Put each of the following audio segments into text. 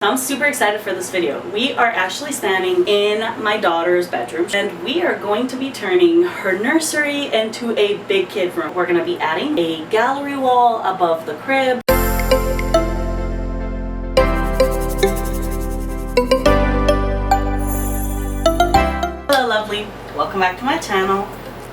I'm super excited for this video. We are actually standing in my daughter's bedroom and we are going to be turning her nursery into a big kid room. We're going to be adding a gallery wall above the crib. Hello lovely, welcome back to my channel.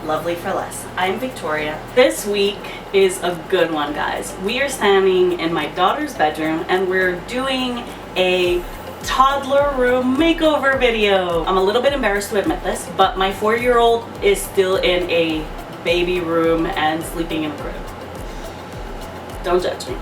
Lovely for less. I'm Victoria. This week is a good one, guys. We are standing in my daughter's bedroom and we're doing a toddler room makeover video. I'm a little bit embarrassed to admit this, but my 4-year-old is still in a baby room and sleeping in a crib. Don't judge me.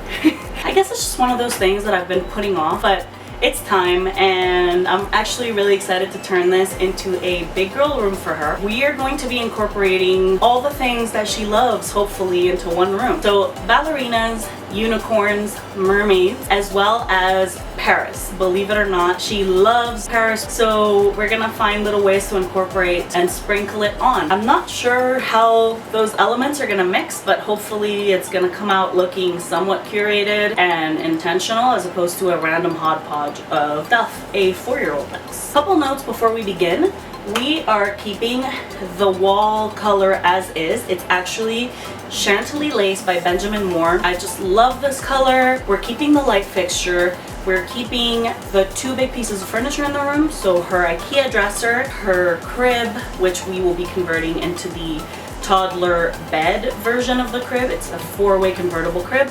I guess it's just one of those things that I've been putting off, but it's time and I'm actually really excited to turn this into a big girl room for her. We are going to be incorporating all the things that she loves, hopefully, into one room. So ballerinas, unicorns, mermaids, as well as Paris. Believe it or not, she loves Paris, so we're gonna find little ways to incorporate and sprinkle it on. I'm not sure how those elements are gonna mix, but hopefully it's gonna come out looking somewhat curated and intentional as opposed to a random hodgepodge of stuff a 4-year-old likes. Couple notes before we begin. We are keeping the wall color as is. It's actually Chantilly Lace by Benjamin Moore. I just love this color. We're keeping the light fixture. We're keeping the 2 big pieces of furniture in the room. So her IKEA dresser, her crib, which we will be converting into the toddler bed version of the crib. It's a 4-way convertible crib.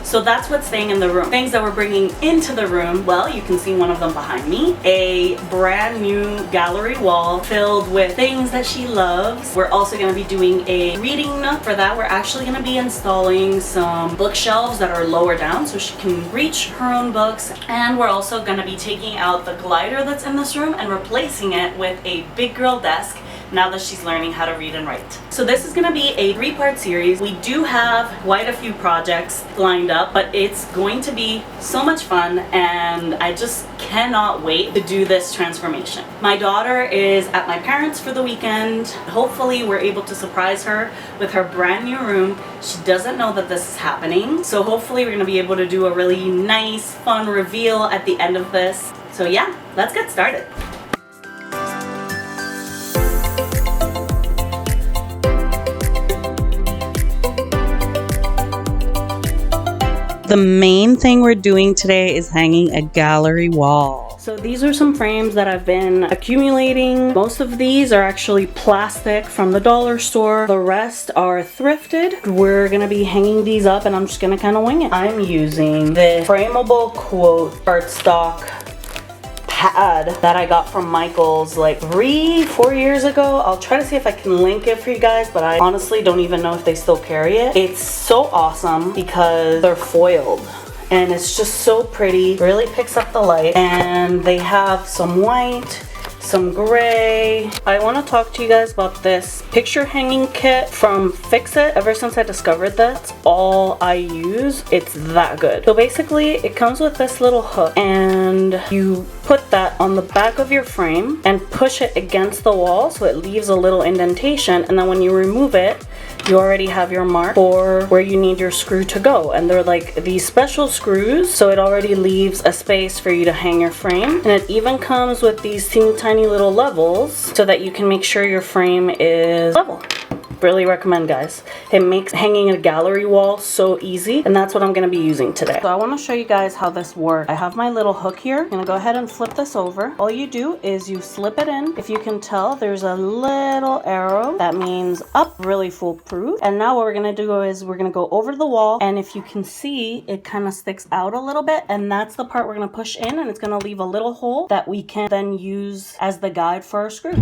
So that's what's staying in the room. Things that we're bringing into the room, well, you can see one of them behind me. A brand new gallery wall filled with things that she loves. We're also going to be doing a reading nook. For that, we're actually going to be installing some bookshelves that are lower down so she can reach her own books. And we're also going to be taking out the glider that's in this room and replacing it with a big girl desk now that she's learning how to read and write. So this is going to be a 3-part series. We do have quite a few projects lined up, but it's going to be so much fun and I just cannot wait to do this transformation. My daughter is at my parents' for the weekend. Hopefully we're able to surprise her with her brand new room. She doesn't know that this is happening, so hopefully we're going to be able to do a really nice, fun reveal at the end of this. So yeah, let's get started. The main thing we're doing today is hanging a gallery wall. So these are some frames that I've been accumulating. Most of these are actually plastic from the dollar store. The rest are thrifted. We're gonna be hanging these up and I'm just gonna kind of wing it. I'm using this frameable quote cardstock pad that I got from Michael's like 3-4 years ago. I'll try to see if I can link it for you guys, but I honestly don't even know if they still carry it. It's so awesome because they're foiled and it's just so pretty. Really picks up the light, and they have some white, some gray. I want to talk to you guys about this picture hanging kit from Fix It. Ever since I discovered that's all I use. It's that good. So basically it comes with this little hook and you put that on the back of your frame and push it against the wall so it leaves a little indentation, and then when you remove it you already have your mark for where you need your screw to go. And they're like these special screws, so it already leaves a space for you to hang your frame. And it even comes with these teeny tiny little levels so that you can make sure your frame is level. Really recommend, guys. It makes hanging a gallery wall so easy, and that's what I'm going to be using today. So I want to show you guys how this works. I have my little hook here. I'm going to go ahead and flip this over. All you do is you slip it in. If you can tell, there's a little arrow. That means up, really foolproof. And now what we're going to do is we're going to go over the wall, and if you can see, it kind of sticks out a little bit, and that's the part we're going to push in, and it's going to leave a little hole that we can then use as the guide for our screw.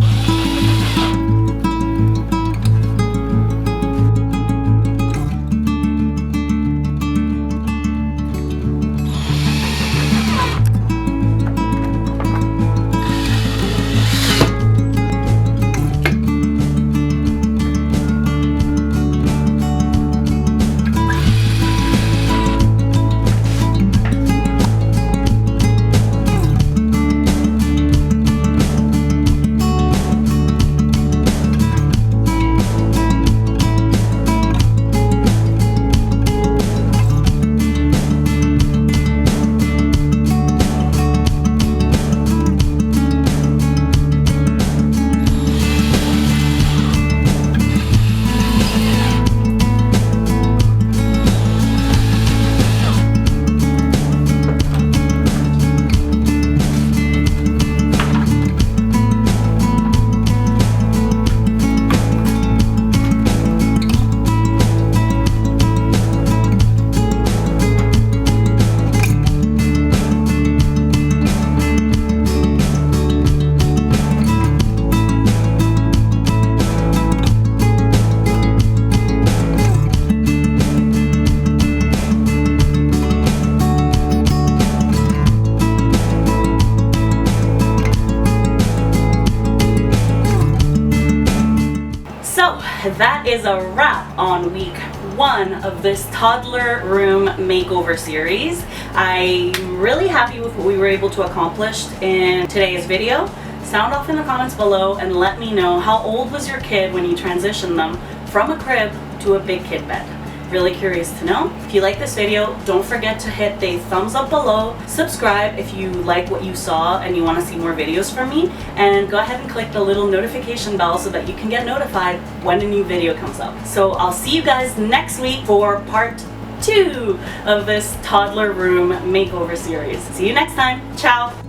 that is a wrap on week 1 of this toddler room makeover series. I'm really happy with what we were able to accomplish in today's video. Sound off in the comments below and let me know, how old was your kid when you transitioned them from a crib to a big kid bed? Really curious to know. If you like this video, don't forget to hit the thumbs up below, subscribe if you like what you saw and you want to see more videos from me, and go ahead and click the little notification bell so that you can get notified when a new video comes up. So I'll see you guys next week for part 2 of this toddler room makeover series. See you next time. Ciao!